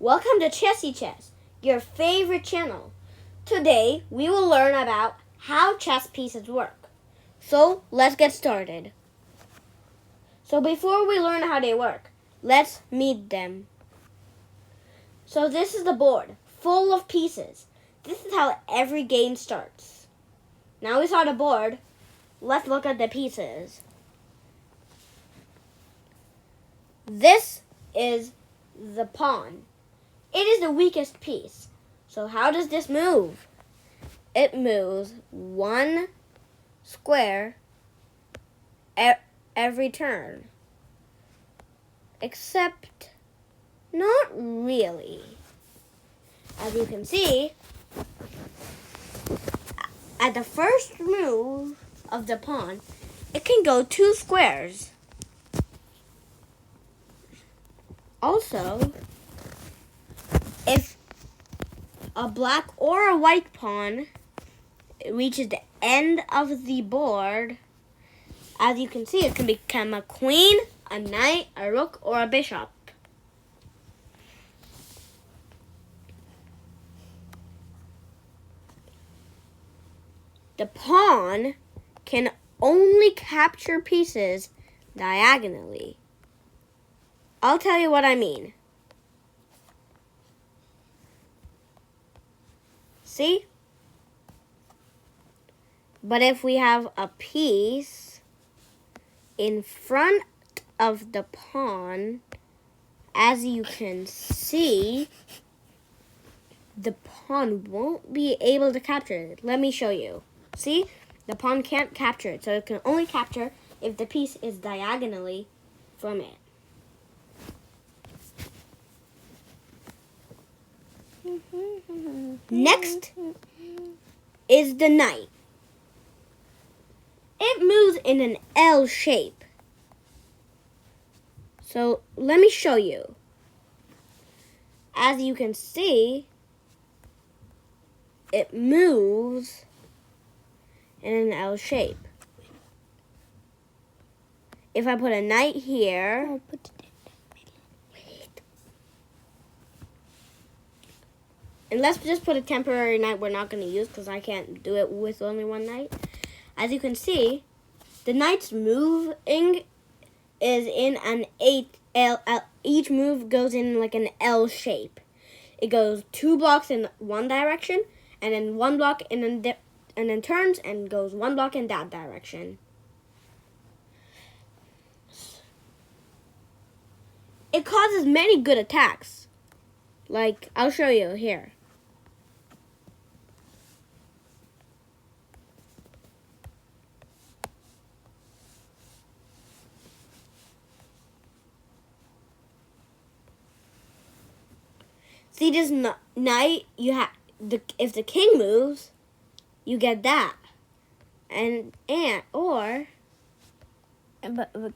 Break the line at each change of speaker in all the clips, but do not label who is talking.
Welcome to Chessy Chess, your favorite channel. Today, we will learn about how chess pieces work. So, let's get started. So before we learn how they work, let's meet them. So this is the board, full of pieces. This is how every game starts. Now we saw the board, let's look at the pieces. This is the pawn. It is the weakest piece. So how does this move? It moves one square every turn. Except not really. As you can see, at the first move of the pawn, it can go 2 squares. Also, if a black or a white pawn reaches the end of the board, as you can see, it can become a queen, a knight, a rook, or a bishop. The pawn can only capture pieces diagonally. I'll tell you what I mean. See? But if we have a piece in front of the pawn, as you can see, the pawn won't be able to capture it. Let me show you. See? The pawn can't capture it, so it can only capture if the piece is diagonally from it. Next is the knight. It moves in an L shape. So let me show you. As you can see, it moves in an L shape. If I put a knight here, and let's just put a temporary knight we're not going to use because I can't do it with only one knight. As you can see, the knight's moving is in an each move goes in like an L shape. It goes 2 blocks in one direction, and then 1 block and then turns and goes 1 block in that direction. It causes many good attacks. Like, I'll show you here. See this knight, if the king moves, you get that.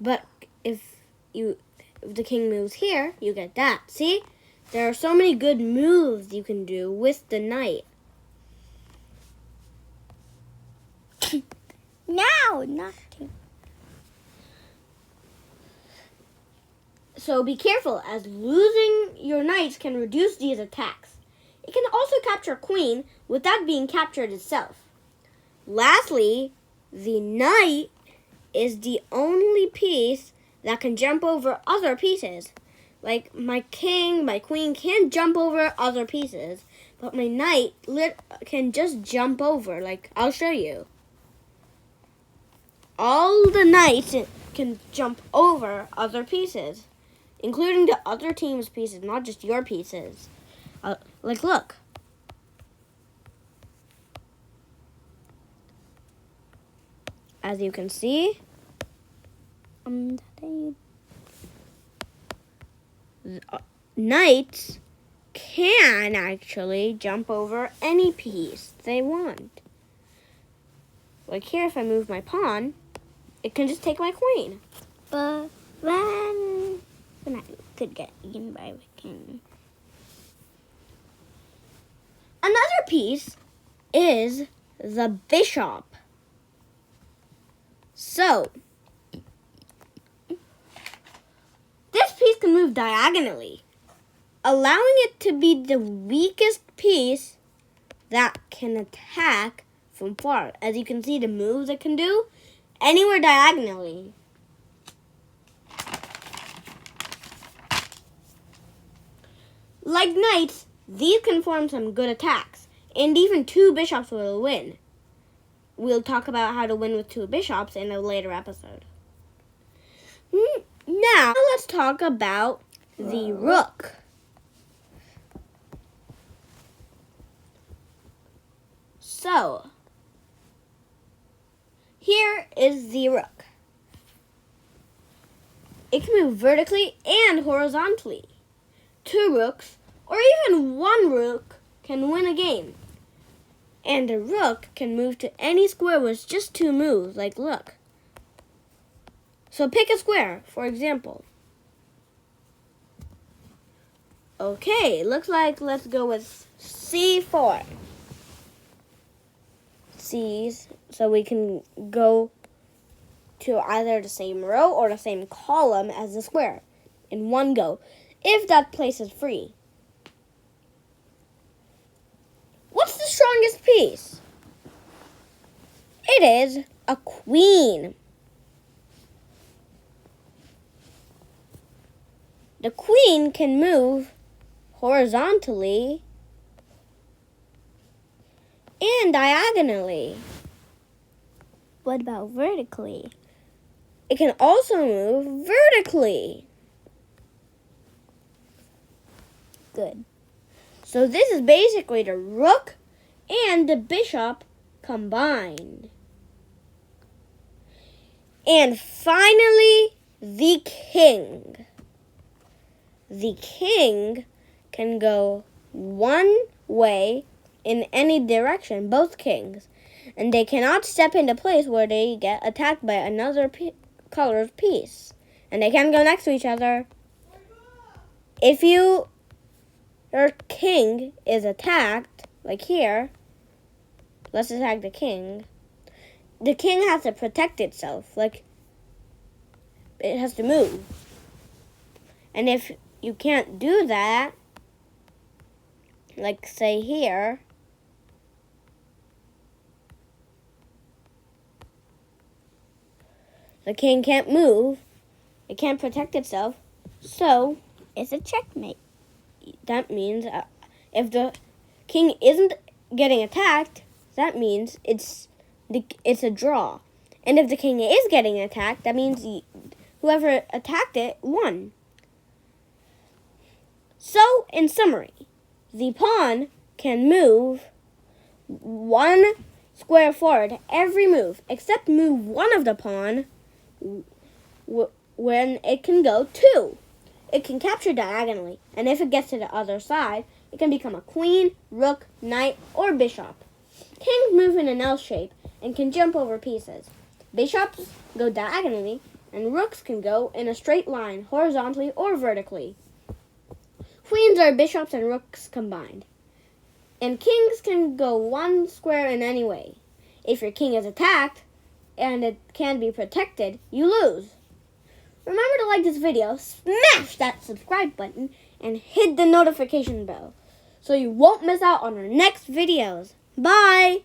But if the king moves here, you get that. See? There are so many good moves you can do with the knight.
No, not to.
So be careful, as losing your knights can reduce these attacks. It can also capture a queen without being captured itself. Lastly, the knight is the only piece that can jump over other pieces. Like my king, my queen can't jump over other pieces, but my knight can just jump over. Like, I'll show you. All the knights can jump over other pieces, including the other team's pieces, not just your pieces. Like, look. As you can see, knights can actually jump over any piece they want. Like here, if I move my pawn, it can just take my queen.
But then I could get eaten by the king.
Another piece is the bishop. So, this piece can move diagonally. allowing it to be the weakest piece that can attack from far. As you can see, the moves it can do anywhere diagonally. Like knights, these can form some good attacks, and even 2 bishops will win. We'll talk about how to win with 2 bishops in a later episode. Now, let's talk about the rook. So, here is the rook. It can move vertically and horizontally. 2 rooks, or even 1 rook, can win a game. And a rook can move to any square with just 2 moves, like look. So pick a square, for example. Okay, looks like let's go with C4. So we can go to either the same row or the same column as the square in one go, if that place is free. What's the strongest piece? It is a queen. The queen can move horizontally and diagonally.
What about vertically?
It can also move vertically.
Good.
So this is basically the rook and the bishop combined. And finally, the king. The king can go one way in any direction, both kings. And they cannot step into place where they get attacked by another color's piece. And they can't go next to each other. If your king is attacked, like here, let's attack the king. The king has to protect itself, like it has to move. And if you can't do that, like say here, the king can't move, it can't protect itself, so
It's a checkmate.
that means if the king isn't getting attacked, that means it's a draw. And if the king is getting attacked, that means whoever attacked it won. So, in summary, the pawn can move 1 square forward every move, except move one of the pawn when it can go 2. It can capture diagonally, and if it gets to the other side, it can become a queen, rook, knight, or bishop. Kings move in an L shape and can jump over pieces. Bishops go diagonally, and rooks can go in a straight line, horizontally or vertically. Queens are bishops and rooks combined. And kings can go 1 square in any way. If your king is attacked and it can't be protected, you lose. Remember to like this video, smash that subscribe button, and hit the notification bell so you won't miss out on our next videos. Bye!